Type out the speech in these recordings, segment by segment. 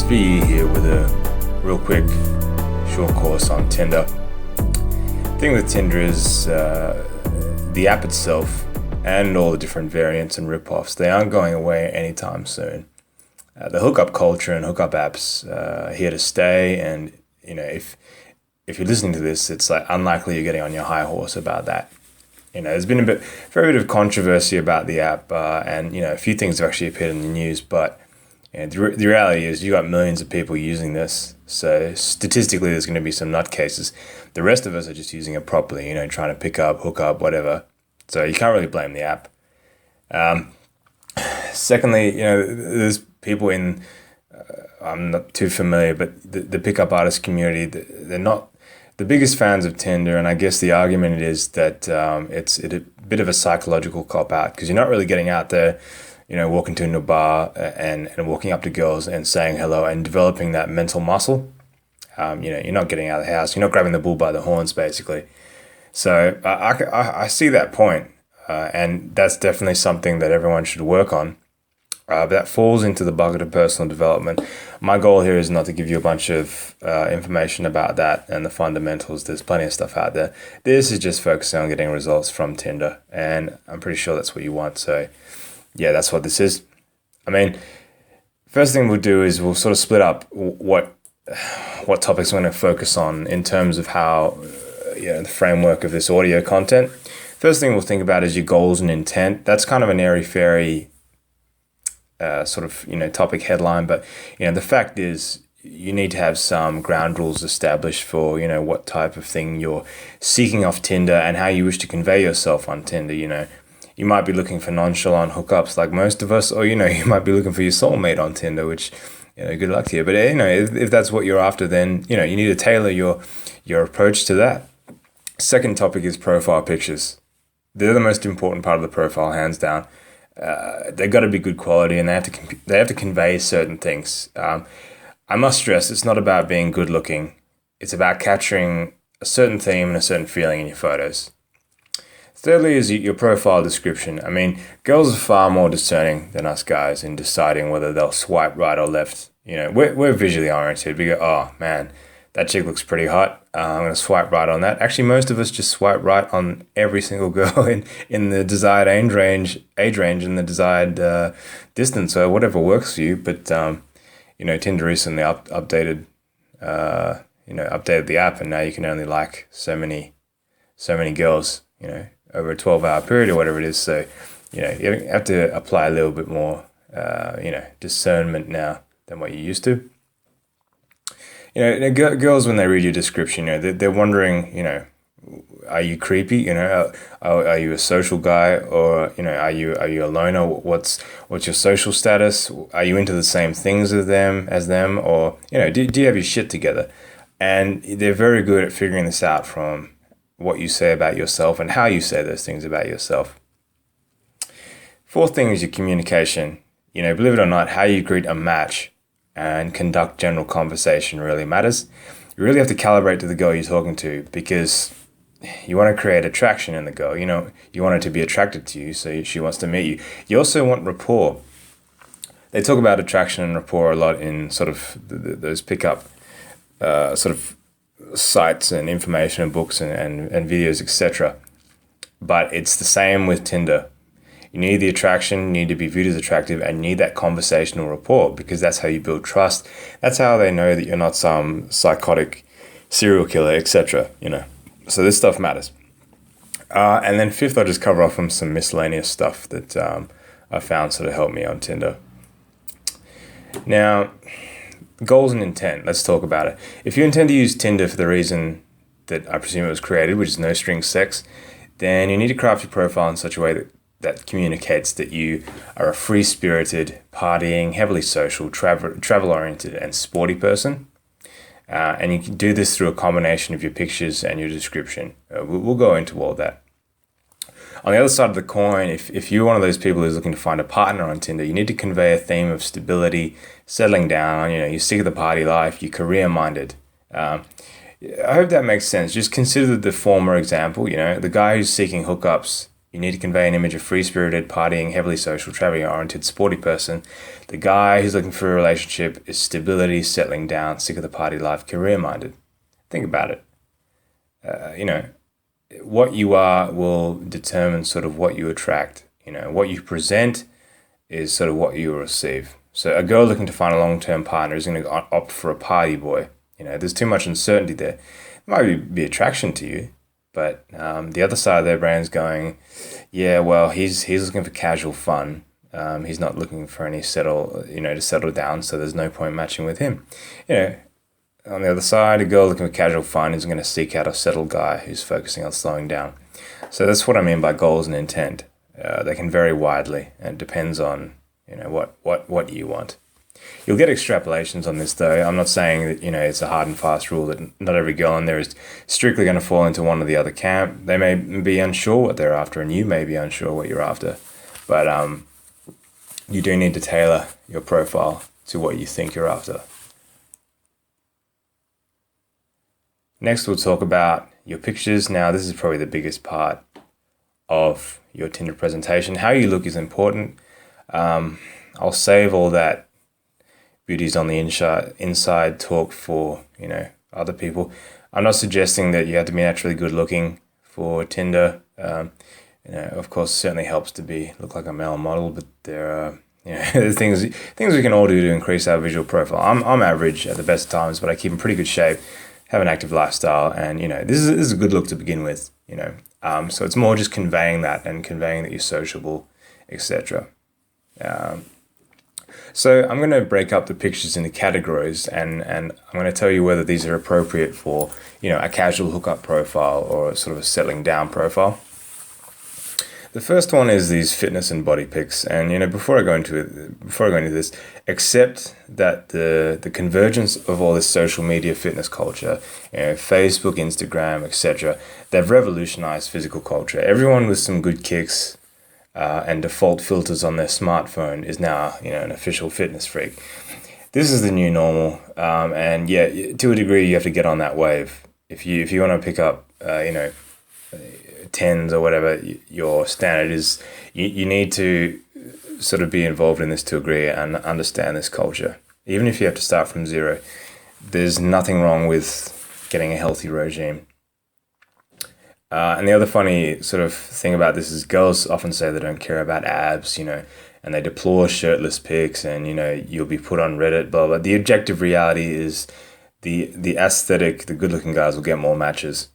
be here with a real quick short course on Tinder. The thing with Tinder is the app itself and all the different variants and rip-offs, they aren't going away anytime soon. The hookup culture and hookup apps are here to stay, and if you're listening to this, it's like unlikely you're getting on your high horse about that. There's been a fair bit of controversy about the app, and a few things have actually appeared in the news, but the reality is you got millions of people using this, so statistically there's going to be some nutcases. The rest of us are just using it properly, trying to pick up, hook up, whatever. So you can't really blame the app. Secondly, there's people in, I'm not too familiar, but the pickup artist community, they're not the biggest fans of Tinder, and I guess the argument is that it's a bit of a psychological cop-out because you're not really getting out there, walking to a bar and walking up to girls and saying hello and developing that mental muscle. You're not getting out of the house. You're not grabbing the bull by the horns, basically. So I see that point, and that's definitely something that everyone should work on. But that falls into the bucket of personal development. My goal here is not to give you a bunch of information about that and the fundamentals. There's plenty of stuff out there. This is just focusing on getting results from Tinder, and I'm pretty sure that's what you want. So yeah, that's what this is. First thing we'll do is we'll sort of split up what topics we're going to focus on in terms of how, the framework of this audio content. First thing we'll think about is your goals and intent. That's kind of an airy-fairy topic headline, but the fact is you need to have some ground rules established for what type of thing you're seeking off Tinder and how you wish to convey yourself on Tinder. You might be looking for nonchalant hookups like most of us, or you might be looking for your soulmate on Tinder, which good luck to you. But if that's what you're after, then you need to tailor your approach to that. Second topic is profile pictures. They're the most important part of the profile, hands down. They've got to be good quality, and they have to convey certain things. I must stress, it's not about being good looking. It's about capturing a certain theme and a certain feeling in your photos. Thirdly is your profile description. Girls are far more discerning than us guys in deciding whether they'll swipe right or left. We're visually oriented. We go, oh man, that chick looks pretty hot. I'm going to swipe right on that. Actually, most of us just swipe right on every single girl in the desired age range and the desired distance, or whatever works for you. But Tinder recently updated the app, and now you can only like so many girls, over a 12-hour period or whatever it is. So, you have to apply a little bit more, discernment now than what you used to. Girls, when they read your description, they're wondering, are you creepy? Are you a social guy, or are you a loner? What's your social status? Are you into the same things as them, or do you have your shit together? And they're very good at figuring this out from what you say about yourself and how you say those things about yourself. Fourth thing is your communication. Believe it or not, how you greet a match and conduct general conversation really matters. You really have to calibrate to the girl you're talking to, because you want to create attraction in the girl. You want her to be attracted to you, so she wants to meet you. You also want rapport. They talk about attraction and rapport a lot in sort of those pickup sort of sites and information and books and videos, etc. But it's the same with Tinder. You need the attraction, you need to be viewed as attractive, and you need that conversational rapport, because that's how you build trust. That's how they know that you're not some psychotic serial killer, etc. So this stuff matters. And then fifth, I'll just cover off on some miscellaneous stuff that I found sort of helped me on Tinder. Now, goals and intent, let's talk about it. If you intend to use Tinder for the reason that I presume it was created, which is no string sex, then you need to craft your profile in such a way that communicates that you are a free-spirited, partying, heavily social, travel-oriented, and sporty person. And you can do this through a combination of your pictures and your description. We'll go into all that. On the other side of the coin, if you're one of those people who's looking to find a partner on Tinder, you need to convey a theme of stability, settling down, you're sick of the party life, you're career-minded. I hope that makes sense. Just consider the former example, the guy who's seeking hookups You need to convey an image of free-spirited, partying, heavily social, traveling-oriented, sporty person. The guy who's looking for a relationship is stability, settling down, sick of the party life, career-minded. Think about it. You know, what you are will determine sort of what you attract. You know, what you present is sort of what you will receive. So a girl looking to find a long-term partner is going to opt for a party boy. You know, there's too much uncertainty there. There might be attraction to you, but the other side of their brain's going, yeah, well, he's looking for casual fun. He's not looking for any to settle down, so there's no point matching with him. You know, on the other side, a girl looking for casual fun is going to seek out a settled guy who's focusing on slowing down. So that's what I mean by goals and intent. They can vary widely, and it depends on, you know, what you want. You'll get extrapolations on this, though. I'm not saying that, you know, it's a hard and fast rule that not every girl in there is strictly going to fall into one or the other camp. They may be unsure what they're after, and you may be unsure what you're after. But you do need to tailor your profile to what you think you're after. Next, we'll talk about your pictures. Now, this is probably the biggest part of your Tinder presentation. How you look is important. I'll save all that beauties on the inside talk for, you know, other people. I'm not suggesting that you have to be naturally good looking for Tinder. You know, of course, it certainly helps to look like a male model, but there are, you know, there's things we can all do to increase our visual profile. I'm average at the best of times, but I keep in pretty good shape, have an active lifestyle, and, you know, this is a good look to begin with, you know. So it's more just conveying that and conveying that you're sociable, etc. So I'm going to break up the pictures into categories, and I'm going to tell you whether these are appropriate for, you know, a casual hookup profile or sort of a settling down profile. The first one is these fitness and body pics, and, you know, before I go into this, accept that the convergence of all this social media fitness culture, you know, Facebook, Instagram, etc., they've revolutionized physical culture. Everyone with some good kicks and default filters on their smartphone is now, you know, an official fitness freak. This is the new normal, and yeah, to a degree, you have to get on that wave. If you want to pick up, you know, tens or whatever your standard is, you need to sort of be involved in this to a degree and understand this culture. Even if you have to start from zero, there's nothing wrong with getting a healthy regime. And the other funny sort of thing about this is girls often say they don't care about abs, you know, and they deplore shirtless pics, and, you know, you'll be put on Reddit, blah, blah. The objective reality is the aesthetic, the good-looking guys will get more matches.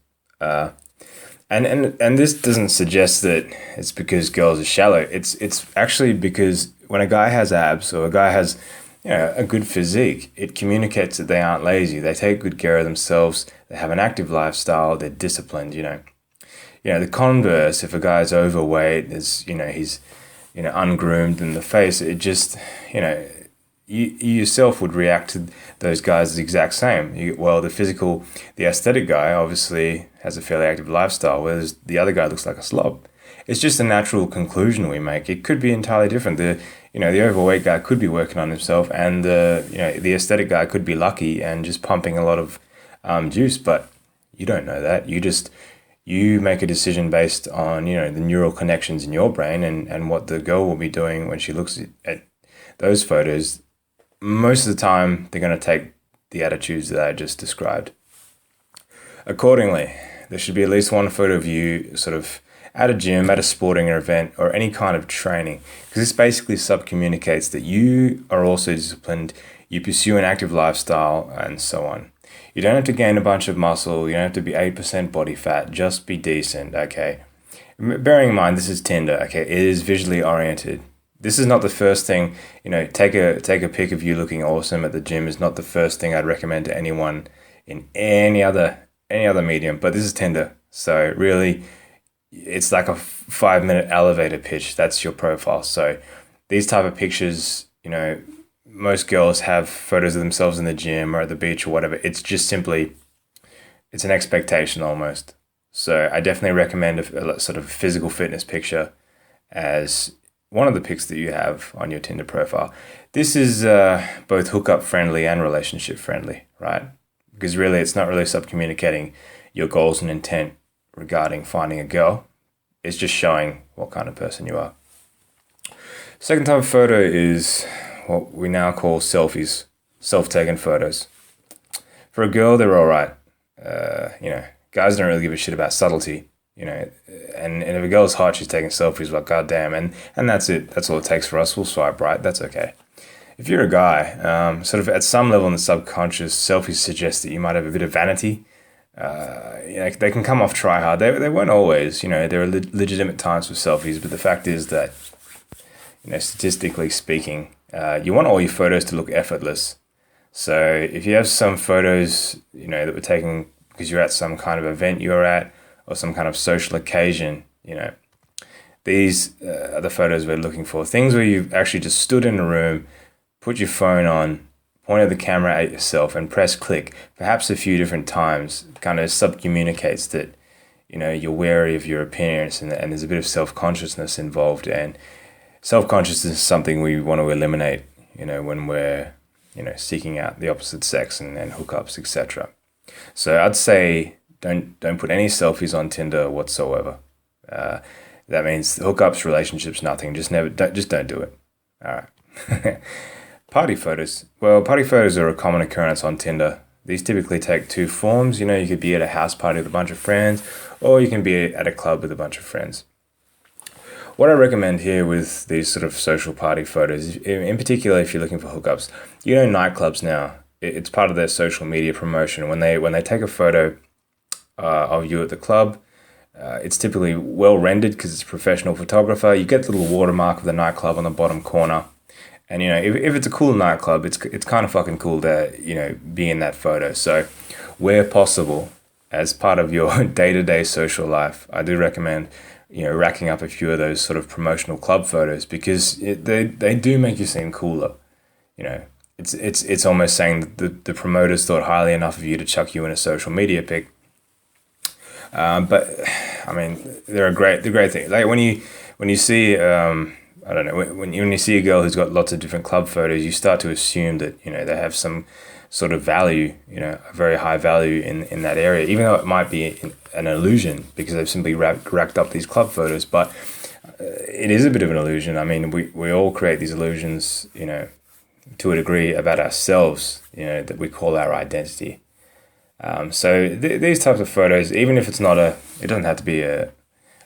And this doesn't suggest that it's because girls are shallow. It's actually because when a guy has abs or a guy has, you know, a good physique, it communicates that they aren't lazy. They take good care of themselves. They have an active lifestyle. They're disciplined, you know. You know, the converse, if a guy's overweight, he's, you know, ungroomed in the face, it just, you know, you yourself would react to those guys the exact same. The aesthetic guy obviously has a fairly active lifestyle, whereas the other guy looks like a slob. It's just a natural conclusion we make. It could be entirely different. The overweight guy could be working on himself, and the aesthetic guy could be lucky and just pumping a lot of juice, but you don't know that. You make a decision based on, you know, the neural connections in your brain and what the girl will be doing when she looks at those photos. Most of the time, they're going to take the attitudes that I just described. Accordingly, there should be at least one photo of you sort of at a gym, at a sporting event, or any kind of training, because this basically subcommunicates that you are also disciplined, you pursue an active lifestyle, and so on. You don't have to gain a bunch of muscle, you don't have to be 8% body fat, just be decent, okay? Bearing in mind, this is Tinder, okay? It is visually oriented. This is not the first thing, you know, take a pic of you looking awesome at the gym is not the first thing I'd recommend to anyone in any other medium, but this is Tinder. So really, it's like a 5-minute elevator pitch. That's your profile. So these type of pictures, you know, most girls have photos of themselves in the gym or at the beach or whatever. It's just simply, it's an expectation almost. So I definitely recommend a sort of physical fitness picture as one of the pics that you have on your Tinder profile. This is both hookup friendly and relationship friendly, right? Because really, it's not really subcommunicating your goals and intent regarding finding a girl. It's just showing what kind of person you are. Second type of photo is what we now call selfies, self-taken photos. For a girl, they're all right. Guys don't really give a shit about subtlety, and if a girl's hot, she's taking selfies, like, goddamn, and that's it. That's all it takes for us. We'll swipe right. That's okay. If you're a guy, sort of at some level in the subconscious, selfies suggest that you might have a bit of vanity. They can come off try hard. They won't always, there are legitimate times for selfies, but the fact is that, statistically speaking, you want all your photos to look effortless. So if you have some photos, that were taken because you're at some kind of event you're at or some kind of social occasion, these are the photos we're looking for. Things where you've actually just stood in a room, put your phone on, pointed the camera at yourself and press click, perhaps a few different times, kind of subcommunicates that, you're wary of your appearance and there's a bit of self-consciousness involved. And self-consciousness is something we want to eliminate, when we're, seeking out the opposite sex and hookups, etc. So I'd say don't put any selfies on Tinder whatsoever. That means hookups, relationships, nothing. Just don't do it. All right. Party photos. Well, party photos are a common occurrence on Tinder. These typically take two forms. You could be at a house party with a bunch of friends, or you can be at a club with a bunch of friends. What I recommend here with these sort of social party photos, in particular if you're looking for hookups, nightclubs now, it's part of their social media promotion. When they take a photo of you at the club, it's typically well rendered because it's a professional photographer. You get the little watermark of the nightclub on the bottom corner. And, if it's a cool nightclub, it's kind of fucking cool to, be in that photo. So where possible, as part of your day-to-day social life, I do recommend, racking up a few of those sort of promotional club photos because they do make you seem cooler. It's almost saying that the promoters thought highly enough of you to chuck you in a social media pic. But, I mean, they're a great thing. Like when you see... I don't know, when you see a girl who's got lots of different club photos, you start to assume that, they have some sort of value, a very high value in that area, even though it might be an illusion because they've simply racked up these club photos. But it is a bit of an illusion. I mean, we all create these illusions, to a degree about ourselves, that we call our identity. So these types of photos, even if it's not it doesn't have to be a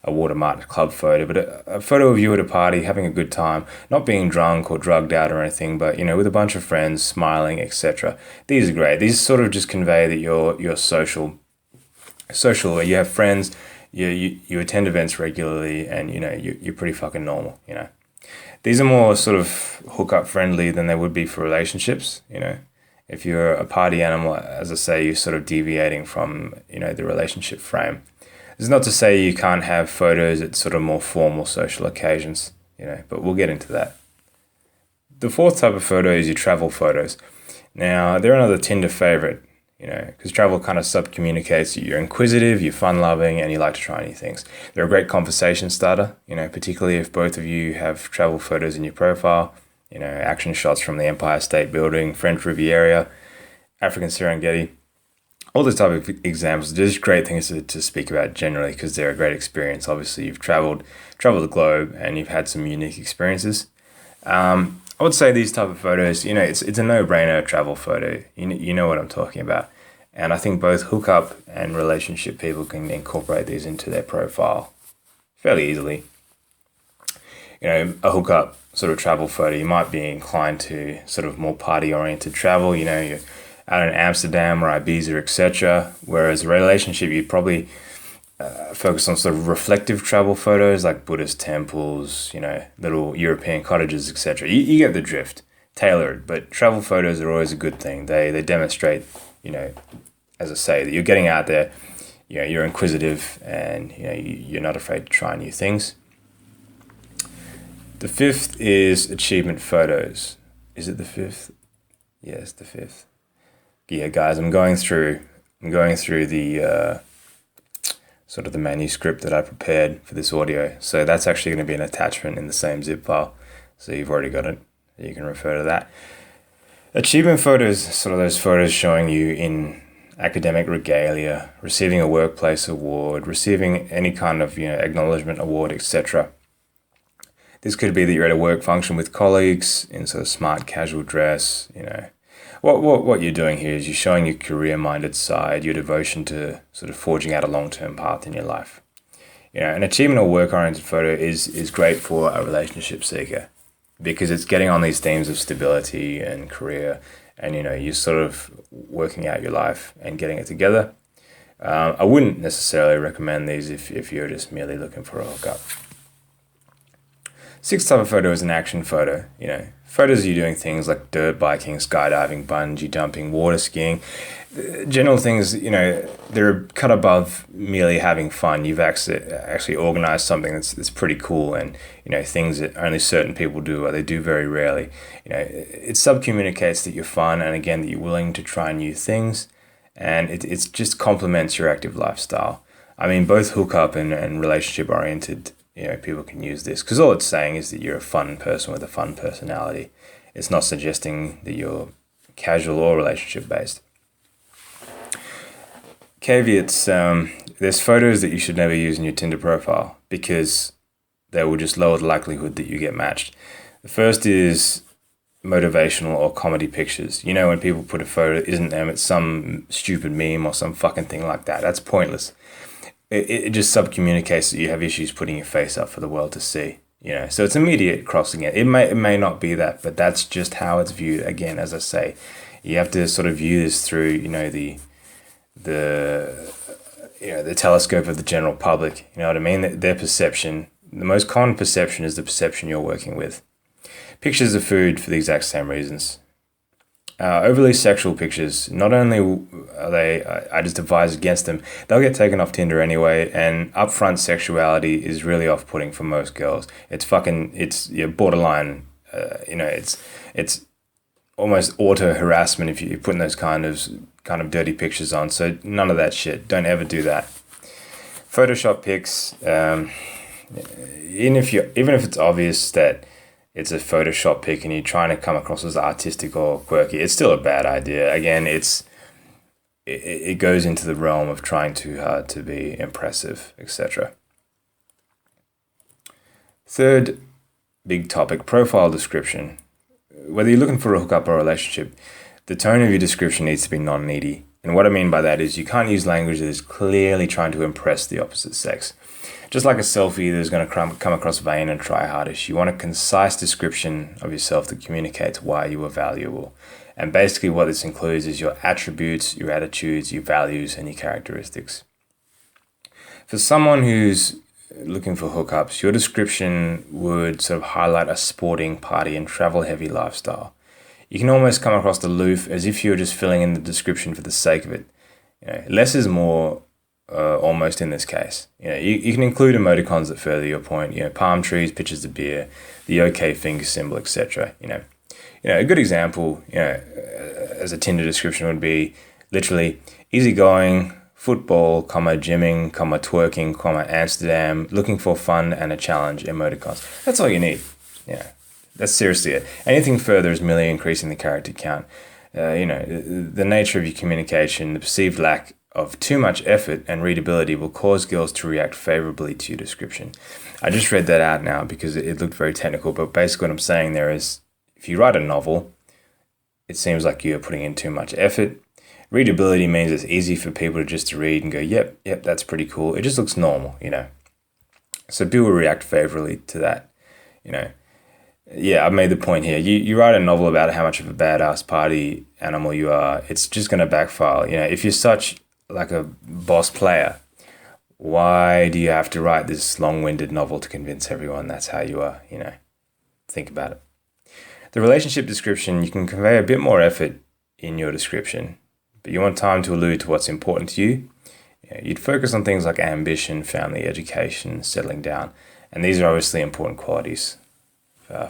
watermarked club photo, but a photo of you at a party having a good time, not being drunk or drugged out or anything, but with a bunch of friends smiling, etc. These are great. These sort of just convey that you're social, you have friends, you attend events regularly, and you're pretty fucking normal. These are more sort of hookup friendly than they would be for relationships. If you're a party animal, as I say, you're sort of deviating from the relationship frame. This is not to say you can't have photos at sort of more formal social occasions, but we'll get into that. The fourth type of photo is your travel photos. Now, they're another Tinder favorite, because travel kind of subcommunicates that you're inquisitive, you're fun-loving, and you like to try new things. They're a great conversation starter, particularly if both of you have travel photos in your profile, action shots from the Empire State Building, French Riviera, African Serengeti. All those type of examples, they're just great things to speak about generally because they're a great experience. Obviously, you've traveled the globe and you've had some unique experiences. I would say these type of photos, it's a no-brainer travel photo. You know what I'm talking about. And I think both hookup and relationship people can incorporate these into their profile fairly easily. A hookup sort of travel photo, you might be inclined to sort of more party-oriented travel. You're out in Amsterdam or Ibiza, etc. Whereas a relationship, you'd probably focus on sort of reflective travel photos like Buddhist temples, little European cottages, etc. You get the drift, tailored. But travel photos are always a good thing. They demonstrate, as I say, that you're getting out there, you're inquisitive and you're not afraid to try new things. The fifth is achievement photos. Is it the fifth? Yes, the fifth. Yeah, guys, I'm going through the sort of the manuscript that I prepared for this audio. So that's actually going to be an attachment in the same zip file. So you've already got it. You can refer to that. Achievement photos, sort of those photos showing you in academic regalia, receiving a workplace award, receiving any kind of acknowledgement award, etc. This could be that you're at a work function with colleagues in sort of smart casual dress. What you're doing here is you're showing your career-minded side, your devotion to sort of forging out a long-term path in your life. An achievement or work-oriented photo is great for a relationship seeker because it's getting on these themes of stability and career, and you're sort of working out your life and getting it together. I wouldn't necessarily recommend these if you're just merely looking for a hookup. Sixth type of photo is an action photo. Photos of you doing things like dirt biking, skydiving, bungee jumping, water skiing. General things, they're cut above merely having fun. You've actually organized something that's pretty cool, and things that only certain people do or they do very rarely. It subcommunicates that you're fun, and again that you're willing to try new things, and it just complements your active lifestyle. I mean, both hookup and relationship oriented people can use this because all it's saying is that you're a fun person with a fun personality. It's not suggesting that you're casual or relationship based. Caveats, there's photos that you should never use in your Tinder profile because they will just lower the likelihood that you get matched. The first is motivational or comedy pictures. When people put a photo that isn't them, it's some stupid meme or some fucking thing like that. That's pointless. It just subcommunicates that you have issues putting your face up for the world to see. So it's immediate crossing it. It may not be that, but that's just how it's viewed. Again, as I say, you have to sort of view this through the telescope of the general public. You know what I mean? Their perception. The most common perception is the perception you're working with. Pictures of food for the exact same reasons. Overly sexual pictures, not only are I just advise against them, they'll get taken off Tinder anyway, and upfront sexuality is really off-putting for most girls. It's borderline, it's almost auto-harassment if you're putting those kind of dirty pictures on, so none of that shit. Don't ever do that. Photoshop pics, even if it's obvious that it's a Photoshop pic and you're trying to come across as artistic or quirky, it's still a bad idea. Again, it goes into the realm of trying too hard to be impressive, etc. Third big topic, profile description. Whether you're looking for a hookup or a relationship, the tone of your description needs to be non-needy. And what I mean by that is you can't use language that is clearly trying to impress the opposite sex. Just like a selfie that is going to come across vain and try-hardish, you want a concise description of yourself that communicates why you are valuable. And basically what this includes is your attributes, your attitudes, your values, and your characteristics. For someone who's looking for hookups, your description would sort of highlight a sporting, party, and travel-heavy lifestyle. You can almost come across aloof as if you're just filling in the description for the sake of it. Less is more. Almost in this case, you can include emoticons that further your point. Palm trees, pictures of beer, the OK finger symbol, etc. A good example, as a Tinder description would be literally easygoing, football, gymming, twerking, Amsterdam, looking for fun and a challenge, emoticons. That's all you need. That's seriously it. Anything further is merely increasing the character count. The nature of your communication, the perceived lack of too much effort and readability will cause girls to react favorably to your description. I just read that out now because it looked very technical, but basically what I'm saying there is if you write a novel, it seems like you're putting in too much effort. Readability means it's easy for people to read and go, yep, that's pretty cool. It just looks normal, So people will react favorably to that, Yeah, I've made the point here. You write a novel about how much of a badass party animal you are, it's just going to backfire. If you're such like a boss player, why do you have to write this long-winded novel to convince everyone that's how you are? Think about it. The relationship description, you can convey a bit more effort in your description, but you want time to allude to what's important to you. You'd focus on things like ambition, family, education, settling down, and these are obviously important qualities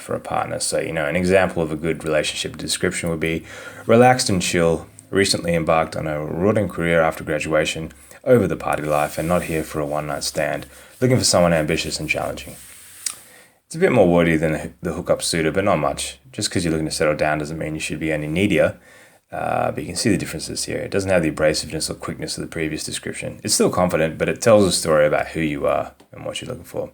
for a partner. So, an example of a good relationship description would be relaxed and chill, recently embarked on a rewarding career after graduation, over the party life, and not here for a one-night stand, looking for someone ambitious and challenging. It's a bit more wordy than the hookup suitor, but not much. Just because you're looking to settle down doesn't mean you should be any needier. But you can see the differences here. It doesn't have the abrasiveness or quickness of the previous description. It's still confident, but it tells a story about who you are and what you're looking for.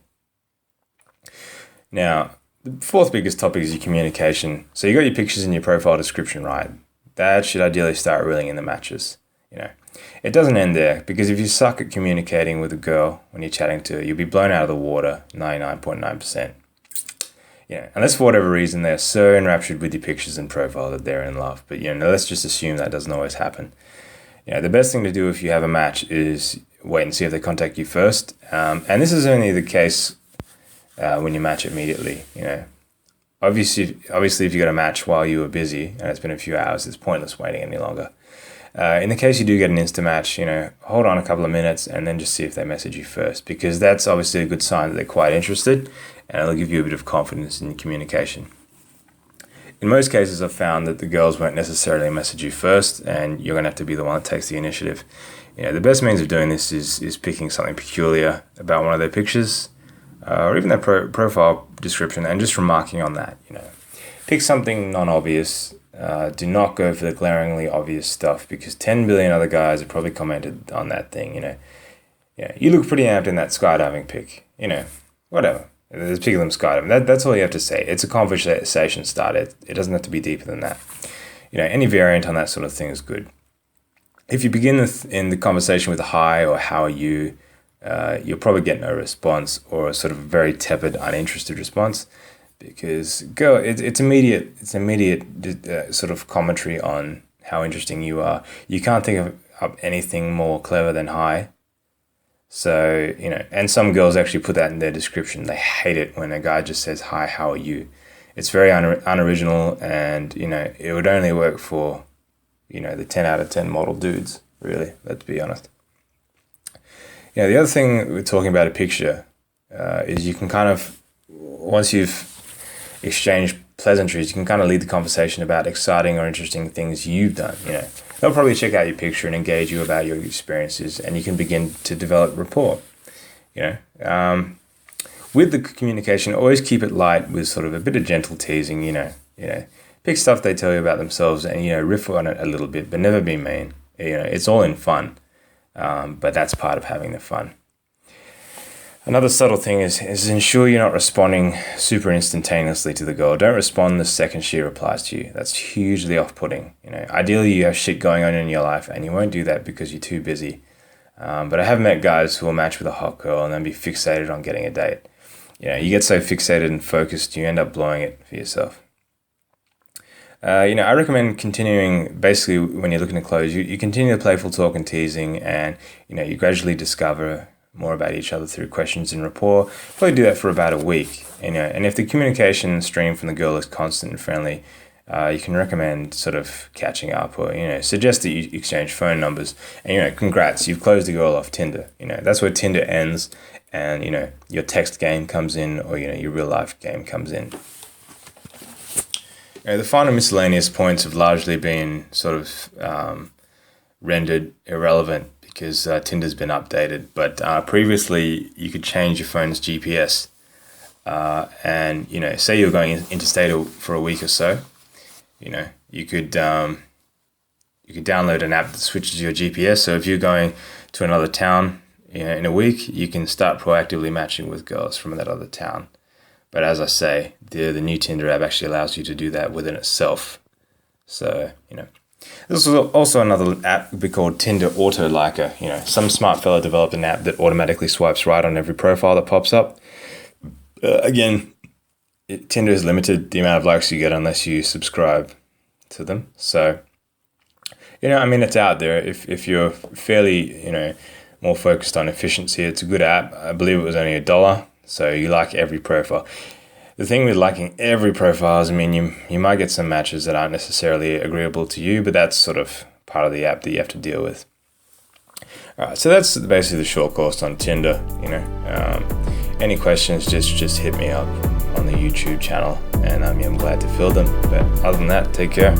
Now, the fourth biggest topic is your communication. So you got your pictures in your profile description right. That should ideally start reeling in the matches. It doesn't end there, because if you suck at communicating with a girl when you're chatting to her, you'll be blown out of the water 99.9%. Unless for whatever reason they're so enraptured with your pictures and profile that they're in love. But let's just assume that doesn't always happen. The best thing to do if you have a match is wait and see if they contact you first. And this is only the case when you match immediately. Obviously, if you got a match while you were busy and it's been a few hours, it's pointless waiting any longer. In the case you do get an insta match, hold on a couple of minutes and then just see if they message you first, because that's obviously a good sign that they're quite interested, and it'll give you a bit of confidence in your communication. In most cases, I've found that the girls won't necessarily message you first, and you're going to have to be the one that takes the initiative. The best means of doing this is picking something peculiar about one of their pictures, or even their profile description, and just remarking on that. Pick something non-obvious. Do not go for the glaringly obvious stuff, because 10 billion other guys have probably commented on that thing. You look pretty amped in that skydiving pic. Whatever. There's a pic of them skydiving. That's all you have to say. It's a conversation starter. It doesn't have to be deeper than that. Any variant on that sort of thing is good. If you begin in the conversation with a hi or how are you, you'll probably get no response, or a sort of very tepid, uninterested response. Because it's immediate sort of commentary on how interesting you are. You can't think of anything more clever than hi. So, and some girls actually put that in their description. They hate it when a guy just says, hi, how are you? It's very unoriginal, and, it would only work for, the 10 out of 10 model dudes, really, let's be honest. The other thing we're talking about a picture is you can kind of, once you've exchange pleasantries, you can kind of lead the conversation about exciting or interesting things you've done. They'll probably check out your picture and engage you about your experiences, and you can begin to develop rapport. With the communication, always keep it light with sort of a bit of gentle teasing. Pick stuff they tell you about themselves and riff on it a little bit, but never be mean. It's all in fun, but that's part of having the fun. Another subtle thing is ensure you're not responding super instantaneously to the girl. Don't respond the second she replies to you. That's hugely off-putting. Ideally you have shit going on in your life, and you won't do that because you're too busy. But I have met guys who will match with a hot girl and then be fixated on getting a date. You get so fixated and focused, you end up blowing it for yourself. I recommend continuing, basically when you're looking to close, you continue the playful talk and teasing, and you gradually discover more about each other through questions and rapport. Probably do that for about a week. And if the communication stream from the girl is constant and friendly, you can recommend sort of catching up, or suggest that you exchange phone numbers. And congrats, you've closed the girl off Tinder. That's where Tinder ends, and your text game comes in, or your real life game comes in. The final miscellaneous points have largely been sort of rendered irrelevant because Tinder's been updated. But previously, you could change your phone's GPS, and say you're going interstate for a week or so, you could download an app that switches your GPS. So if you're going to another town in a week, you can start proactively matching with girls from that other town. But as I say, the new Tinder app actually allows you to do that within itself. So, This is also another app would be called Tinder Auto Liker. Some smart fella developed an app that automatically swipes right on every profile that pops up. Again, Tinder is limited the amount of likes you get unless you subscribe to them. So, it's out there. If you're fairly, more focused on efficiency, it's a good app. I believe it was only $1. So you like every profile. The thing with liking every profile is, you might get some matches that aren't necessarily agreeable to you, but that's sort of part of the app that you have to deal with. All right, so that's basically the short course on Tinder. Any questions, just hit me up on the YouTube channel, and I'm glad to fill them. But other than that, take care.